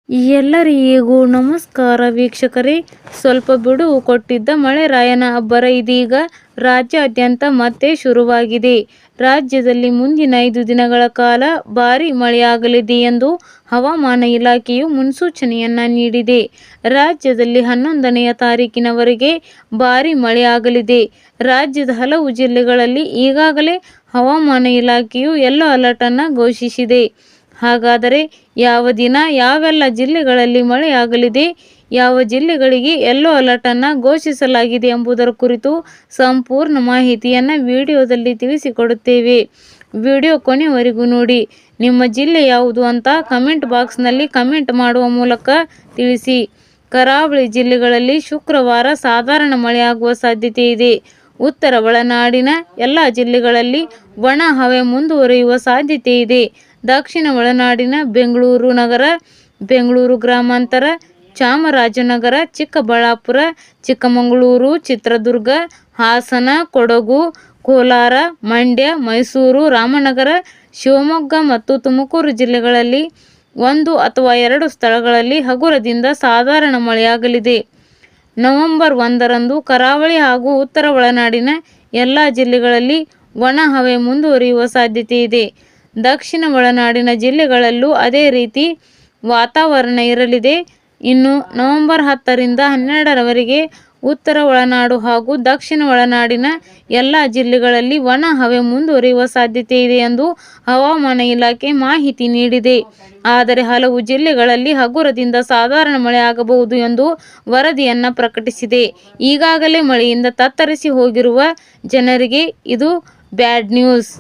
ಎಲ್ಲರಿಗೂ ನಮಸ್ಕಾರ ವೀಕ್ಷಕರೇ. ಸ್ವಲ್ಪ ಬಿಡುವು ಕೊಟ್ಟಿದ್ದ ಮಳೆರಾಯನ ಅಬ್ಬರ ಇದೀಗ ರಾಜ್ಯಾದ್ಯಂತ ಮತ್ತೆ ಶುರುವಾಗಿದೆ. ರಾಜ್ಯದಲ್ಲಿ ಮುಂದಿನ 5 ದಿನಗಳ ಕಾಲ ಭಾರೀ ಮಳೆಯಾಗಲಿದೆ ಎಂದು ಹವಾಮಾನ ಇಲಾಖೆಯು ಮುನ್ಸೂಚನೆಯನ್ನ ನೀಡಿದೆ. ರಾಜ್ಯದಲ್ಲಿ 11ನೇ ತಾರೀಕಿನವರೆಗೆ ಭಾರೀ ಮಳೆಯಾಗಲಿದೆ. ರಾಜ್ಯದ ಹಲವು ಜಿಲ್ಲೆಗಳಲ್ಲಿ ಈಗಾಗಲೇ ಹವಾಮಾನ ಇಲಾಖೆಯು ಯೆಲ್ಲೋ ಅಲರ್ಟ್ ಅನ್ನು ಘೋಷಿಸಿದೆ. ಹಾಗಾದರೆ ಯಾವ ದಿನ ಯಾವೆಲ್ಲ ಜಿಲ್ಲೆಗಳಲ್ಲಿ ಮಳೆಯಾಗಲಿದೆ, ಯಾವ ಜಿಲ್ಲೆಗಳಿಗೆ ಯೆಲ್ಲೋ ಅಲರ್ಟ್ ಅನ್ನು ಘೋಷಿಸಲಾಗಿದೆ ಎಂಬುದರ ಕುರಿತು ಸಂಪೂರ್ಣ ಮಾಹಿತಿಯನ್ನು ವಿಡಿಯೋದಲ್ಲಿ ತಿಳಿಸಿಕೊಡುತ್ತೇವೆ. ವಿಡಿಯೋ ಕೊನೆಯವರೆಗೂ ನೋಡಿ. ನಿಮ್ಮ ಜಿಲ್ಲೆ ಯಾವುದು ಅಂತ ಕಮೆಂಟ್ ಬಾಕ್ಸ್ನಲ್ಲಿ ಕಮೆಂಟ್ ಮಾಡುವ ಮೂಲಕ ತಿಳಿಸಿ. ಕರಾವಳಿ ಜಿಲ್ಲೆಗಳಲ್ಲಿ ಶುಕ್ರವಾರ ಸಾಧಾರಣ ಮಳೆಯಾಗುವ ಸಾಧ್ಯತೆ ಇದೆ. ಉತ್ತರ ಒಳನಾಡಿನ ಎಲ್ಲ ಜಿಲ್ಲೆಗಳಲ್ಲಿ ಒಣ ಹವೆ ಮುಂದುವರಿಯುವ ಸಾಧ್ಯತೆ ಇದೆ. ದಕ್ಷಿಣ ಒಳನಾಡಿನ ಬೆಂಗಳೂರು ನಗರ, ಬೆಂಗಳೂರು ಗ್ರಾಮಾಂತರ, ಚಾಮರಾಜನಗರ, ಚಿಕ್ಕಬಳ್ಳಾಪುರ, ಚಿಕ್ಕಮಗಳೂರು, ಚಿತ್ರದುರ್ಗ, ಹಾಸನ, ಕೊಡಗು, ಕೋಲಾರ, ಮಂಡ್ಯ, ಮೈಸೂರು, ರಾಮನಗರ, ಶಿವಮೊಗ್ಗ ಮತ್ತು ತುಮಕೂರು ಜಿಲ್ಲೆಗಳಲ್ಲಿ 1 ಅಥವಾ 2 ಸ್ಥಳಗಳಲ್ಲಿ ಹಗುರದಿಂದ ಸಾಧಾರಣ ಮಳೆಯಾಗಲಿದೆ. ನವೆಂಬರ್ 1ರಂದು ಕರಾವಳಿ ಹಾಗೂ ಉತ್ತರ ಒಳನಾಡಿನ ಎಲ್ಲ ಜಿಲ್ಲೆಗಳಲ್ಲಿ ಒಣ ಹವೆ ಮುಂದುವರಿಯುವ ಸಾಧ್ಯತೆ ಇದೆ. ದಕ್ಷಿಣ ಒಳನಾಡಿನ ಜಿಲ್ಲೆಗಳಲ್ಲೂ ಅದೇ ರೀತಿ ವಾತಾವರಣ ಇರಲಿದೆ. ಇನ್ನು ನವೆಂಬರ್ 10ರಿಂದ 12ರವರೆಗೆ ಉತ್ತರ ಒಳನಾಡು ಹಾಗೂ ದಕ್ಷಿಣ ಒಳನಾಡಿನ ಎಲ್ಲ ಜಿಲ್ಲೆಗಳಲ್ಲಿ ಒಣ ಹವೆ ಮುಂದುವರಿಯುವ ಸಾಧ್ಯತೆ ಇದೆ ಎಂದು ಹವಾಮಾನ ಇಲಾಖೆ ಮಾಹಿತಿ ನೀಡಿದೆ. ಆದರೆ ಹಲವು ಜಿಲ್ಲೆಗಳಲ್ಲಿ ಹಗುರದಿಂದ ಸಾಧಾರಣ ಮಳೆಯಾಗಬಹುದು ಎಂದು ವರದಿಯನ್ನು ಪ್ರಕಟಿಸಿದೆ. ಈಗಾಗಲೇ ಮಳೆಯಿಂದ ತತ್ತರಿಸಿ ಹೋಗಿರುವ ಜನರಿಗೆ ಇದು ಬ್ಯಾಡ್ ನ್ಯೂಸ್.